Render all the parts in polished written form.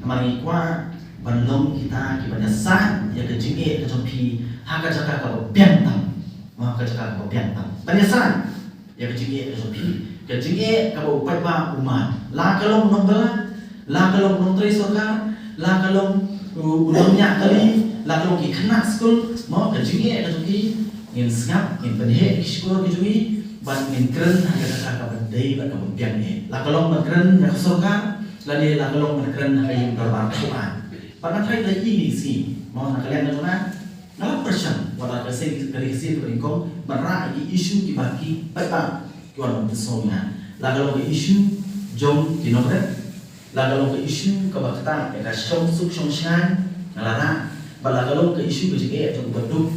mari kwa banlong kita ki banyasan ya ke jinge ke jompi haka jaka ka biantam ma ka jaka ka biantam banyasan ya ke jinge ke jompi ke jinge ka upai ba umat la kalong nombala la kalong nontri sorkar la kalong ulangnya kali la kalong ki khana school ma ke jinge ke jompi in sngap in penhe school ke jompi ban min kren haka jaka ka bandai ba ka biang ni la kalong ban kren ya sorkar la dia la kalong ban kren haka yang darbar Quran pada hari ini sih mau nak kalian dengar dalam persen pada kesini dari kesini beringkong berai isu dibagi apa tuan bersama lalu ke isu jom di nomor lalu ke isu kebaktan ya kasih suk songsan ngalara lalu ke isu berjaya jom berduk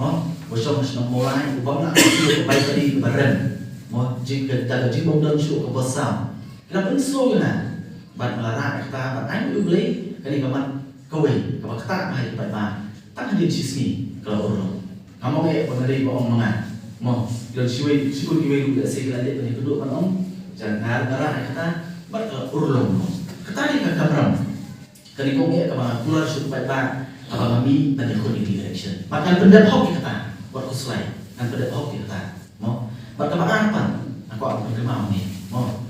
mau bersama senang mulai ubah nak isu baik tadi kebaren mau jika dalam jika dan isu kebesar kita bersama ya bad ngalara kita berai boleh kali kaman kowe kabakta hai pai ba tak hadir sisi kalau orang kamu ke pengadai bohong mangan mau dan siwe sikul kiwe lu se kala de kedua kan om jangan ngarah kata bar urlong kata ni ka kabram kali ko ke ka keluar su pai ba apa kami tadi ko di direction bahkan benda hok kata buat slide kan benda hok kata mau bar ka apa aku apa kemau ni mau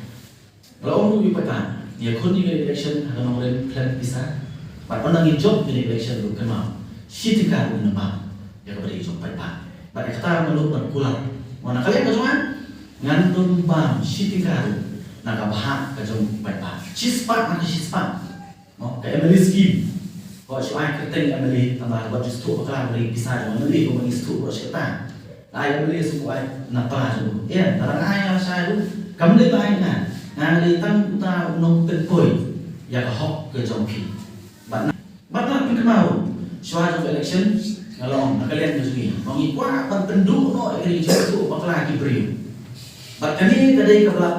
kalau orang lu pai ba ya ko di direction ada nomor plan bisa But orang yang job di election itu kenal, sitika itu nama yang kepada job pada. Pada kata malu berkulat. Mana kalian kecuali ngantun bam sitika itu nak bahak kecuali pada. Cispat nak cispat. Oh, kayak Emily scheme. Kalau siapa kerja Emily tambah buat justru kalau Emily bisa dengan Emily kau justru buat siapa? Ayah Emily semua napa tu? Ya, orang ayah saya tu kamu lebih baik kan? Nanti tang kita nong terpoi, ya kehok kecuali. Batang pun kemau, suara election ngalong, kalian mesti mengikut penduduk no kerja itu bakal lagi beri. Bahkan ini tadi kepala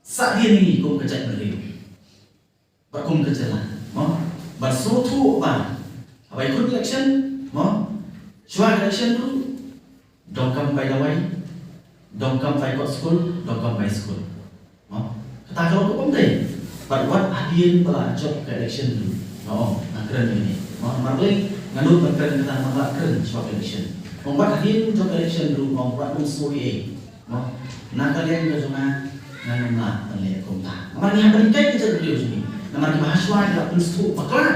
saat ini kum kerja beri, berkum kerja lah, mo, bersuatu apa ikut election, mo, suara election tu, dongkam by the way, dongkam by school, dongkam by school, mo, kata kalau tu penting, buat hadiah pelajar ke election tu. Oh, nak keren ini. Mau marling ngandut berkeren kita nak keren job election. Membuat hari job election dulu membuat unsuri. Mau nak kalian juga cuma ngandung lah melihat kontak. Nampak ni yang berikai kita dulu sini. Nampak mahasiswa tidak penstu baklan.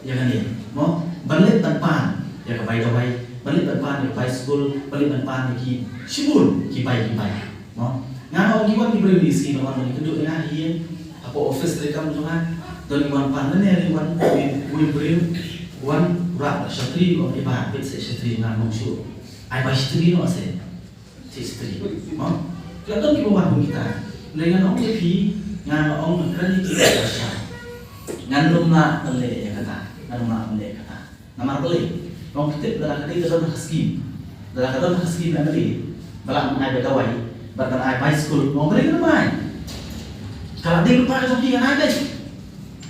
Ya kan ni. Mau balik depan ya ke baik. Balik depan ya baik school. Balik depan ya sibul kipai. Mau ngano kiwan diberi misi bahwa ni kedua dengan ini apa office mereka cuma dan iwan panen ya iwan beri iwan rak shatri iwan ibarat besi shatri ngan mungsu ai ba shatri no se shatri mo kalau kita buat kita dengan orang lepi ngan orang kerja kita sah ngan lumna tele ya kata ngan lumna tele kata nama beli orang kita dalam kerja dalam skim nanti dalam ai berkawai bahkan ai high school orang beli kemana kalau dia lupa kecuali yang ada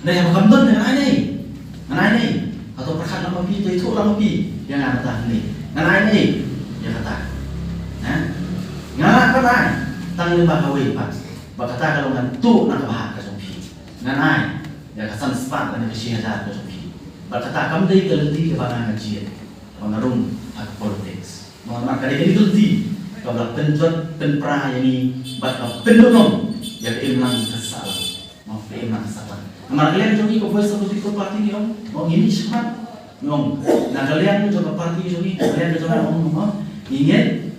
nah yang berkembang dengan ini atau perkat nama pi itu nama pi yang ada ni dengan ini ya kata ngalah kata tang lima kawin pak berkata kalau ngantu nak bahak ke jompi dengan ya kesan sepat dan kesihatan ke jompi berkata kamu dari kelenti ke barang ngaji mengarung hak politik mohon maaf kali ini kelenti kalau penjual penpra yang ini bakal pendulum ya keimlang kesalah mau keimlang kesalah. Nama kalian jogi ke voice of the party ni om, mau ini semat, om. Nah kalian juga party jogi, kalian juga om, ingin,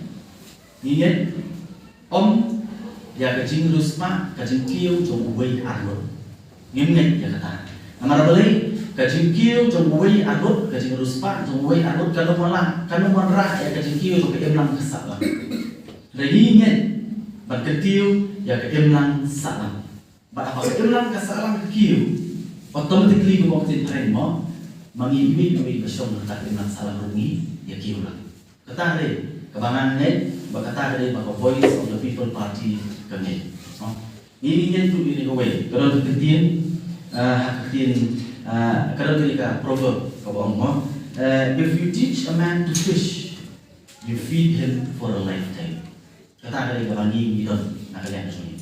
om, ya kajing rusma, kajing kiu jom uwei arut, ingin ya kata. Nama beli kajing kiu jom uwei arut, kajing rusma jom uwei arut, kalau malah ya kajing kiu jom keimlang kesalah. Jadi ingin, berketiu ya keimlang salah. Bahawa keimlang kesalahan kiu, automatically kemungkinan hari mau mengimit bersama kata keimlang salah rungi ya kiu lah. Kata hari kebangan net, berkata hari bahwa voice of the people party kami. Ini yang tu ini kau kalau ketian, kalau kita proverb kau ngomong, if you teach a man to fish, you feed him for a lifetime. Kata hari kebangan ini don nak kalian sini.